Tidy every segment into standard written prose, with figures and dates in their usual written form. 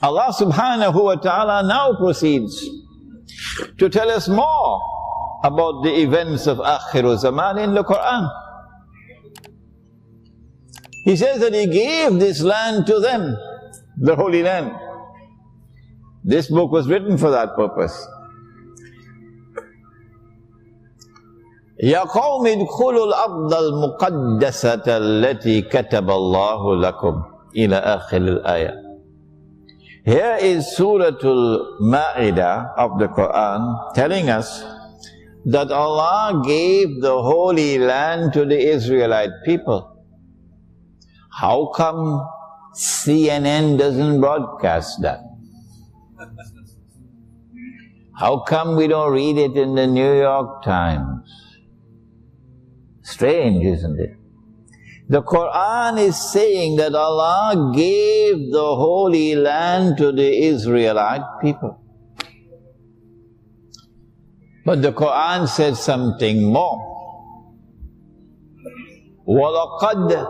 Allah subhanahu wa ta'ala now proceeds to tell us more about the events of Akhiru Zaman in the Qur'an. He says that He gave this land to them, the Holy Land. This book was written for that purpose. يَا قَوْمِ ادْخُلُوا الْأَرْضَ الْمُقَدَّسَةَ الَّتِي كَتَبَ اللَّهُ لَكُمْ إِلَى آخِرِ الْآيَةِ. Here is Surah Al-Ma'idah of the Qur'an telling us that Allah gave the Holy Land to the Israelite people. How come CNN doesn't broadcast that? How come we don't read it in the New York Times? Strange, isn't it? The Qur'an is saying that Allah gave the Holy Land to the Israelite people. But the Qur'an said something more. وَلَقَدْ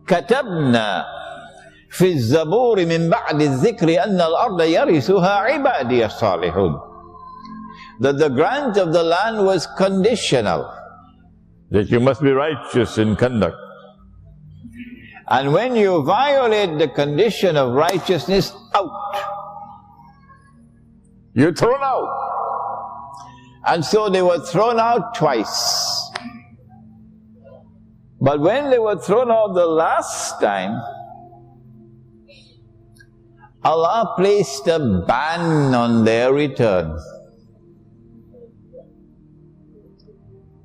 كَتَبْنَا فِي الزَّبُورِ مِنْ بَعْدِ الذِّكْرِ أَنَّ الْأَرْضَ يَرِثُهَا عِبَادِيَ الصَّالِحُونَ. That the grant of the land was conditional, that you must be righteous in conduct. And when you violate the condition of righteousness, out. You're thrown out. And so they were thrown out twice. But when they were thrown out the last time, Allah placed a ban on their return.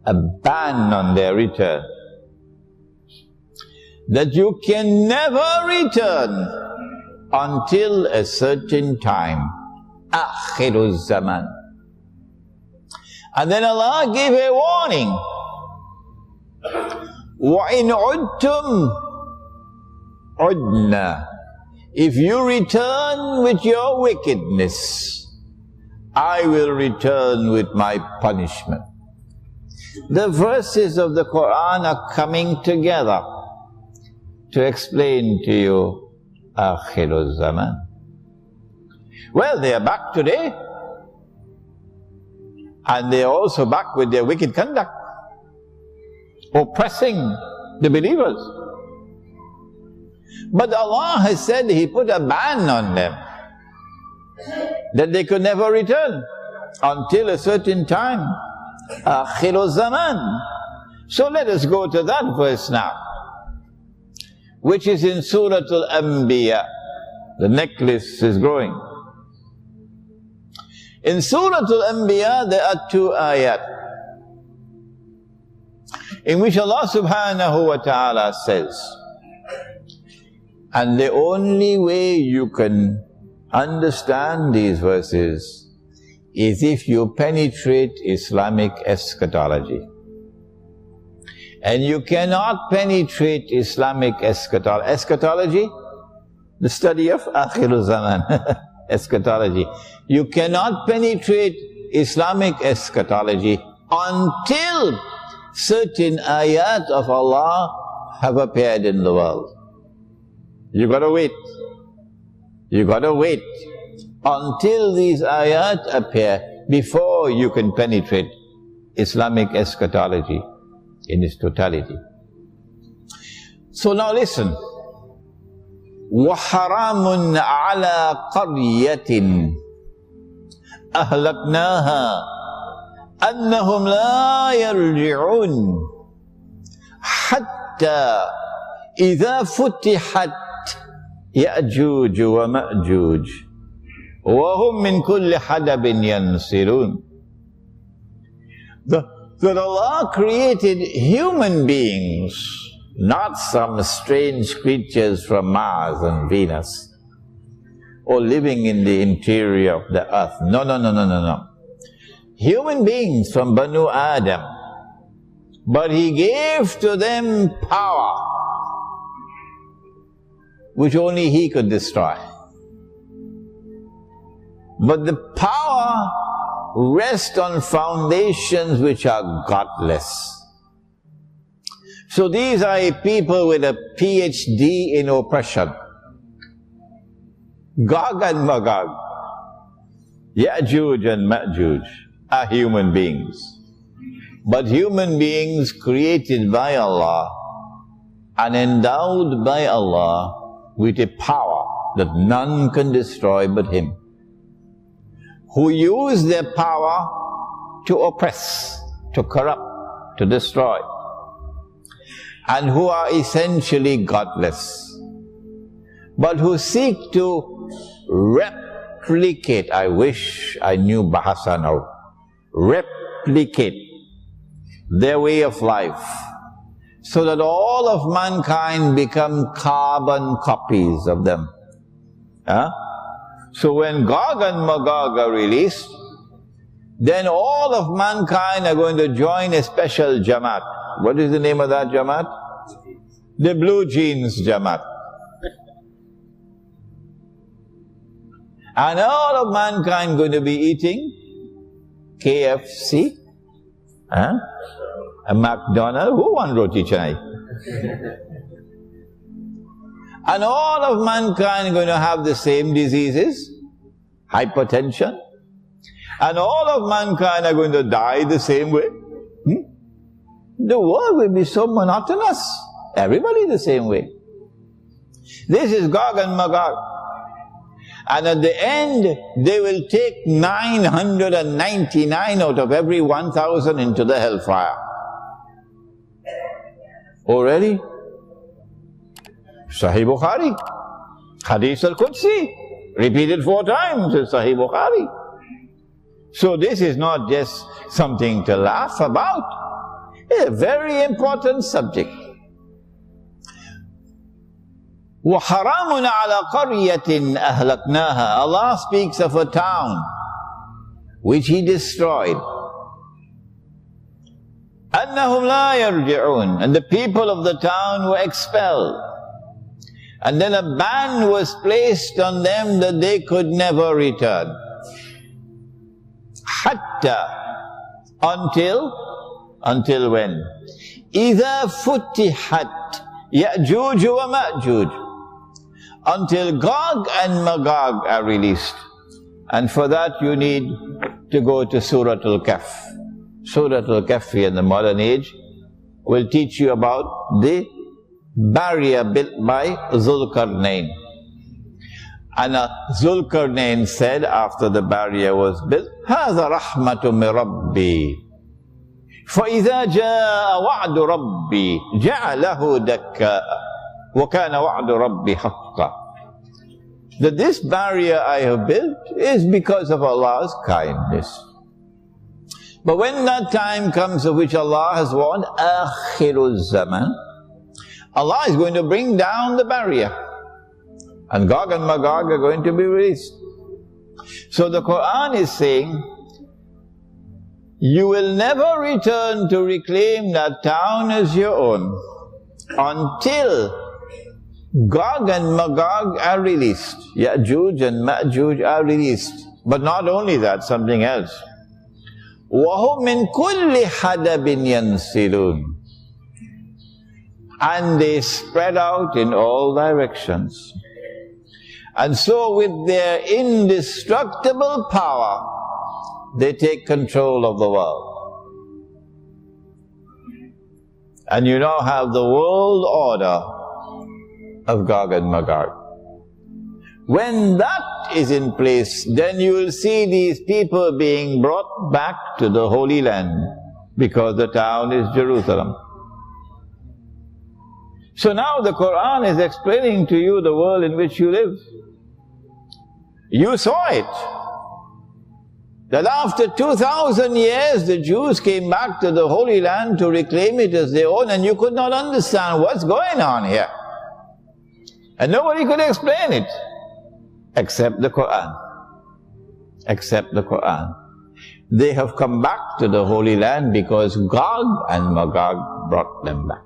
A ban on their return. That you can never return until a certain time. Akhiru Zaman. And then Allah gave a warning. وَإِنْ عُدْتُمْ عُدْنَا. If you return with your wickedness, I will return with my punishment. The verses of the Qur'an are coming together to explain to you Akhiru Zaman. Well, they are back today, and they are also back with their wicked conduct, oppressing the believers. But Allah has said He put a ban on them, that they could never return until a certain time. Akhiru Zaman. So let us go to that verse now, which is in Surah Al-Anbiya. The necklace is growing. In Surah Al-Anbiya there are 2 ayat in which Allah subhanahu wa ta'ala says, and the only way you can understand these verses is if you penetrate Islamic eschatology. And you cannot penetrate Islamic eschatology, the study of Akhiru Zaman, eschatology. You cannot penetrate Islamic eschatology until certain ayat of Allah have appeared in the world. You gotta wait. You gotta wait until these ayat appear before you can penetrate Islamic eschatology in its totality. So now listen. وَحَرَامٌ عَلَى قَرْيَةٍ أَهْلَكْنَاهَا أَنَّهُمْ لَا يَرْجِعُونَ حَتَّى إِذَا فُتِحَتْ يَأْجُوجُ وَمَأْجُوجُ وَهُمْ مِنْ كُلِّ حَدَبٍ يَنْسِلُونَ. That Allah created human beings, not some strange creatures from Mars and Venus, or living in the interior of the earth. No. Human beings from Banu Adam. But He gave to them power, which only He could destroy. But the power rests on foundations which are godless. So these are a people with a PhD in oppression. Gog and Magog, Ya'juj and Ma'juj are human beings. But human beings created by Allah and endowed by Allah with a power that none can destroy but Him, who use their power to oppress, to corrupt, to destroy, and who are essentially godless, but who seek to replicate, I wish I knew Bahasa now, replicate their way of life, so that all of mankind become carbon copies of them. So when Gog and Magog are released, then all of mankind are going to join a special Jamaat. What is the name of that Jamaat? The Blue Jeans Jamaat. And all of mankind going to be eating KFC, a McDonald's. Who won roti chai? And all of mankind going to have the same diseases, hypertension, and all of mankind are going to die the same way. The world will be so monotonous. Everybody the same way. This is Gog and Magog. And at the end, they will take 999 out of every 1,000 into the hellfire. Already? Sahih Bukhari. Hadith al-Qudsi. Repeated 4 times in Sahih Bukhari. So this is not just something to laugh about. It's a very important subject. وَحَرَامٌ عَلَى قَرْيَةٍ أَهْلَكْنَاهَا. Allah speaks of a town which He destroyed. أَنَّهُمْ لَا يَرْجِعُونَ. And the people of the town were expelled. And then a ban was placed on them that they could never return. Hatta, until when? إِذَا فُتِحَتْ يَأْجُوجُ وَمَأْجُوجُ. Until Gog and Magog are released. And for that you need to go to Surah Al-Kahf. Surah Al-Kahf in the modern age will teach you about the barrier built by Zulkarnain. And Zulkarnain said after the barrier was built, هَذَا رَحْمَةٌ مِّن رَبِّي فَإِذَا جَاءَ وَعْدُ رَبِّي جَعَلَهُ دَكَّاءَ وَكَانَ وَعْدُ رَبِّي حَقًّا. That this barrier I have built is because of Allah's kindness. But when that time comes of which Allah has warned, آخِرُ الزَّمَنِ, Allah is going to bring down the barrier. And Gog and Magog are going to be released. So the Qur'an is saying, you will never return to reclaim that town as your own until Gog and Magog are released. Ya'juj and Ma'juj are released. But not only that, something else. وَهُمْ مِنْ كُلِّ حَدَبٍ يَنْسِلُونَ. And they spread out in all directions. And so with their indestructible power, they take control of the world. And you now have the world order of Gog and Magog. When that is in place, then you will see these people being brought back to the Holy Land, because the town is Jerusalem. So now the Qur'an is explaining to you the world in which you live. You saw it. That after 2,000 years, the Jews came back to the Holy Land to reclaim it as their own, and you could not understand what's going on here. And nobody could explain it, except the Qur'an. Except the Qur'an. They have come back to the Holy Land because Gog and Magog brought them back.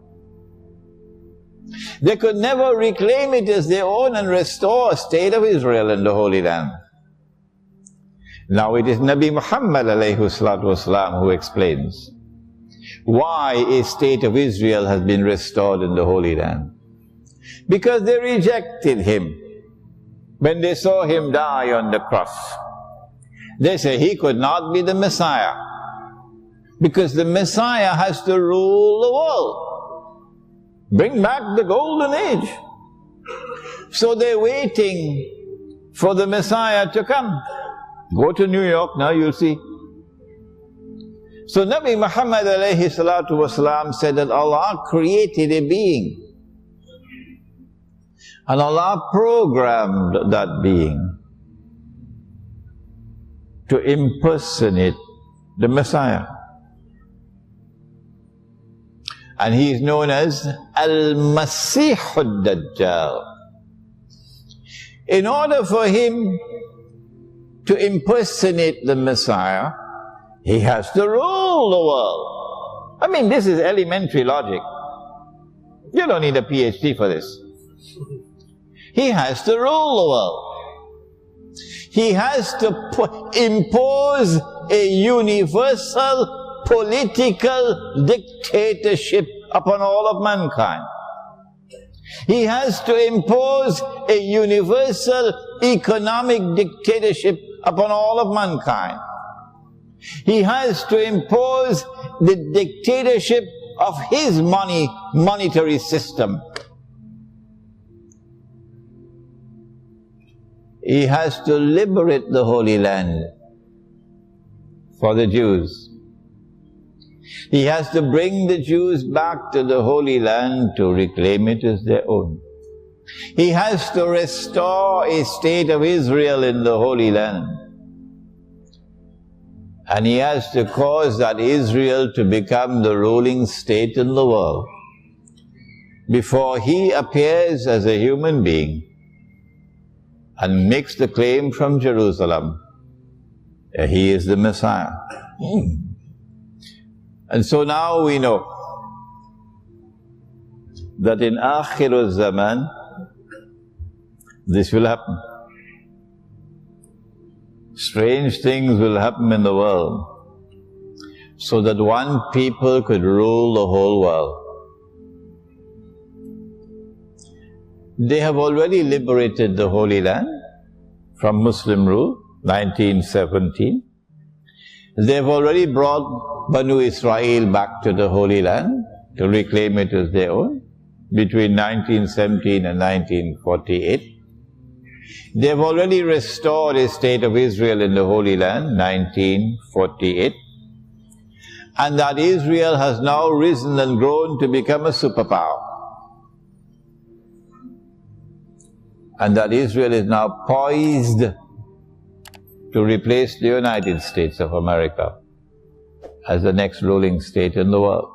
They could never reclaim it as their own and restore a state of Israel in the Holy Land. Now it is Nabi Muhammad alayhi salatu wasalam who explains why a state of Israel has been restored in the Holy Land. Because they rejected him. when they saw him die on the cross, they say he could not be the Messiah, because the Messiah has to rule the world, bring back the golden age. So they're waiting for the Messiah to come. Go to New York now, you'll see. So Nabi Muhammad alayhi salatu wasalam said that Allah created a being, and Allah programmed that being to impersonate the Messiah. And he is known as Al-Masih al-Dajjal. In order for him to impersonate the Messiah, he has to rule the world. I mean, this is elementary logic. You don't need a PhD for this. He has to rule the world. He has to impose a universal political dictatorship upon all of mankind. He has to impose a universal economic dictatorship upon all of mankind. He has to impose the dictatorship of his monetary system. He has to liberate the Holy Land for the Jews. He has to bring the Jews back to the Holy Land to reclaim it as their own. He has to restore a state of Israel in the Holy Land. And he has to cause that Israel to become the ruling state in the world before he appears as a human being and makes the claim from Jerusalem that he is the Messiah. And so now we know that in Akhir Zaman this will happen. Strange things will happen in the world, so that one people could rule the whole world. They have already liberated the Holy Land from Muslim rule, 1917. They have already brought Banu Israel back to the Holy Land to reclaim it as their own between 1917 and 1948. They have already restored a state of Israel in the Holy Land, 1948. And that Israel has now risen and grown to become a superpower. And that Israel is now poised to replace the United States of America as the next ruling state in the world.